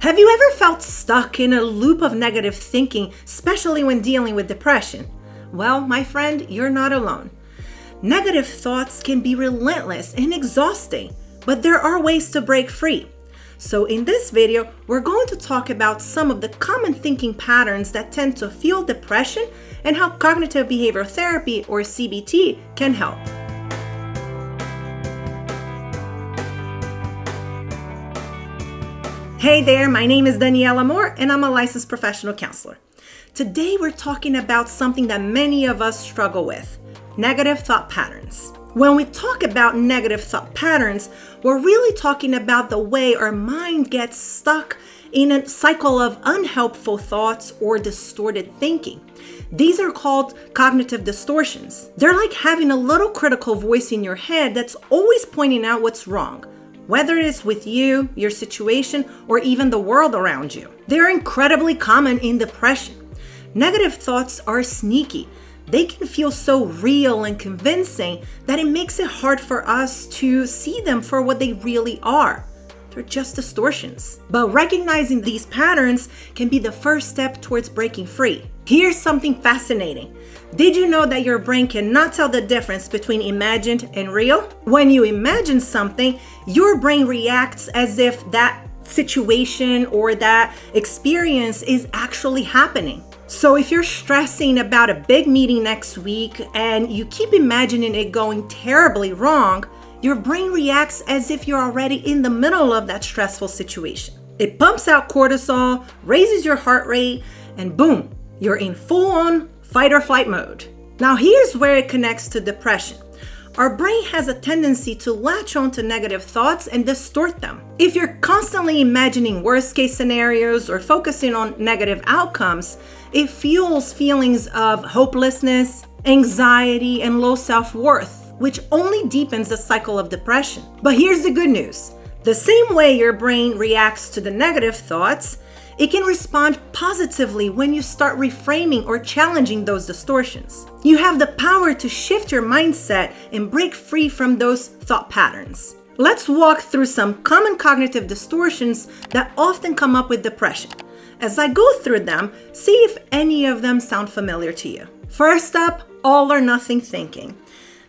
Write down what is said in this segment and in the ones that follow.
Have you ever felt stuck in a loop of negative thinking, especially when dealing with depression? Well, my friend, you're not alone. Negative thoughts can be relentless and exhausting, but there are ways to break free. So in this video, we're going to talk about some of the common thinking patterns that tend to fuel depression and how cognitive behavioral therapy, or CBT, can help. Hey there, my name is Daniela Moore and I'm a licensed professional counselor. Today we're talking about something that many of us struggle with: negative thought patterns. When we talk about negative thought patterns, we're really talking about the way our mind gets stuck in a cycle of unhelpful thoughts or distorted thinking. These are called cognitive distortions. They're like having a little critical voice in your head that's always pointing out what's wrong, whether it's with you, your situation, or even the world around you. They're incredibly common in depression. Negative thoughts are sneaky. They can feel so real and convincing that it makes it hard for us to see them for what they really are. They're just distortions. But recognizing these patterns can be the first step towards breaking free. Here's something fascinating. Did you know that your brain cannot tell the difference between imagined and real? When you imagine something, your brain reacts as if that situation or that experience is actually happening. So if you're stressing about a big meeting next week and you keep imagining it going terribly wrong, your brain reacts as if you're already in the middle of that stressful situation. It pumps out cortisol, raises your heart rate, and boom, you're in full-on fight or flight mode. Now here's where it connects to depression. Our brain has a tendency to latch on to negative thoughts and distort them. If you're constantly imagining worst-case scenarios or focusing on negative outcomes, it fuels feelings of hopelessness, anxiety, and low self-worth, which only deepens the cycle of depression. But here's the good news. The same way your brain reacts to the negative thoughts, it can respond positively when you start reframing or challenging those distortions. You have the power to shift your mindset and break free from those thought patterns. Let's walk through some common cognitive distortions that often come up with depression. As I go through them, see if any of them sound familiar to you. First up, all or nothing thinking.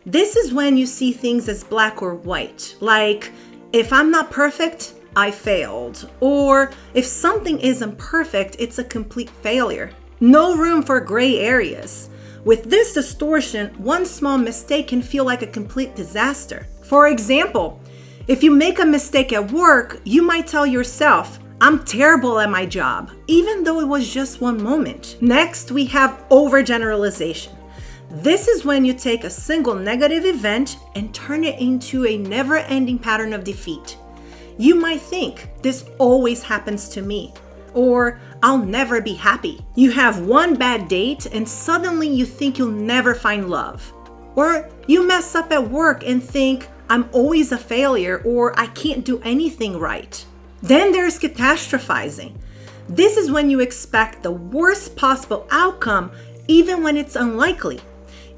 This is when you see things as black or white, like, if I'm not perfect, I failed. Or if something isn't perfect, it's a complete failure. No room for gray areas. With this distortion, one small mistake can feel like a complete disaster. For example, if you make a mistake at work, you might tell yourself, I'm terrible at my job, even though it was just one moment. Next, we have overgeneralization. This is when you take a single negative event and turn it into a never-ending pattern of defeat. You might think, this always happens to me, or I'll never be happy. You have one bad date and suddenly you think you'll never find love. Or you mess up at work and think, I'm always a failure, or I can't do anything right. Then there's catastrophizing. This is when you expect the worst possible outcome, even when it's unlikely.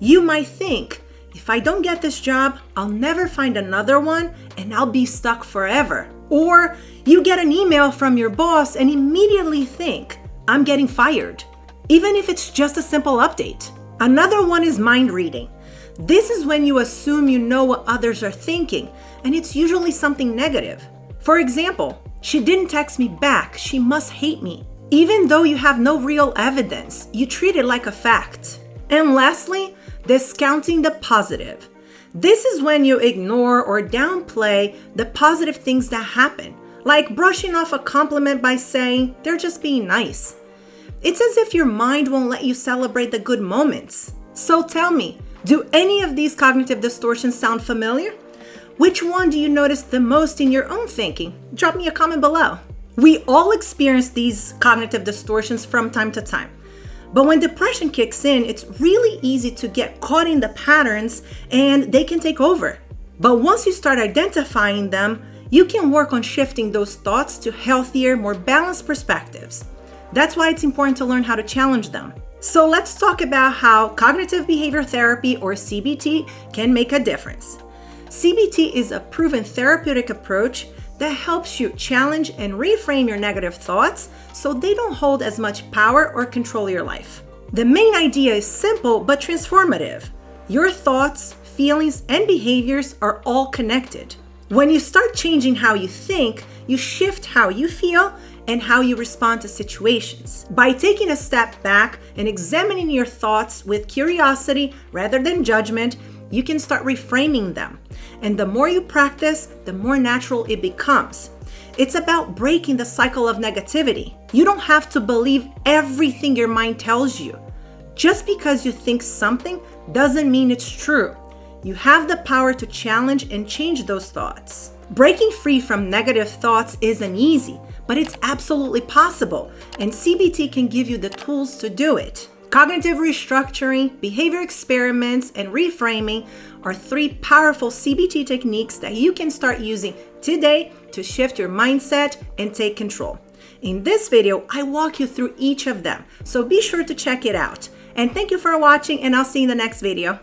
You might think, if I don't get this job, I'll never find another one and I'll be stuck forever. Or you get an email from your boss and immediately think, I'm getting fired, even if it's just a simple update. Another one is mind reading. This is when you assume you know what others are thinking, and it's usually something negative. For example, she didn't text me back, she must hate me. Even though you have no real evidence, you treat it like a fact. And lastly, discounting the positive. This is when you ignore or downplay the positive things that happen, like brushing off a compliment by saying, they're just being nice. It's as if your mind won't let you celebrate the good moments. So tell me, do any of these cognitive distortions sound familiar? Which one do you notice the most in your own thinking? Drop me a comment below. We all experience these cognitive distortions from time to time. But when depression kicks in, it's really easy to get caught in the patterns and they can take over. But once you start identifying them, you can work on shifting those thoughts to healthier, more balanced perspectives. That's why it's important to learn how to challenge them. So let's talk about how cognitive behavior therapy, or CBT, can make a difference. CBT is a proven therapeutic approach that helps you challenge and reframe your negative thoughts so they don't hold as much power or control your life. The main idea is simple but transformative. Your thoughts, feelings, and behaviors are all connected. When you start changing how you think, you shift how you feel and how you respond to situations. By taking a step back and examining your thoughts with curiosity rather than judgment, you can start reframing them. And the more you practice, the more natural it becomes. It's about breaking the cycle of negativity. You don't have to believe everything your mind tells you. Just because you think something doesn't mean it's true. You have the power to challenge and change those thoughts. Breaking free from negative thoughts isn't easy, but it's absolutely possible, and CBT can give you the tools to do it. Cognitive restructuring, behavior experiments, and reframing are 3 powerful CBT techniques that you can start using today to shift your mindset and take control. In this video, I walk you through each of them, so be sure to check it out. And thank you for watching, and I'll see you in the next video.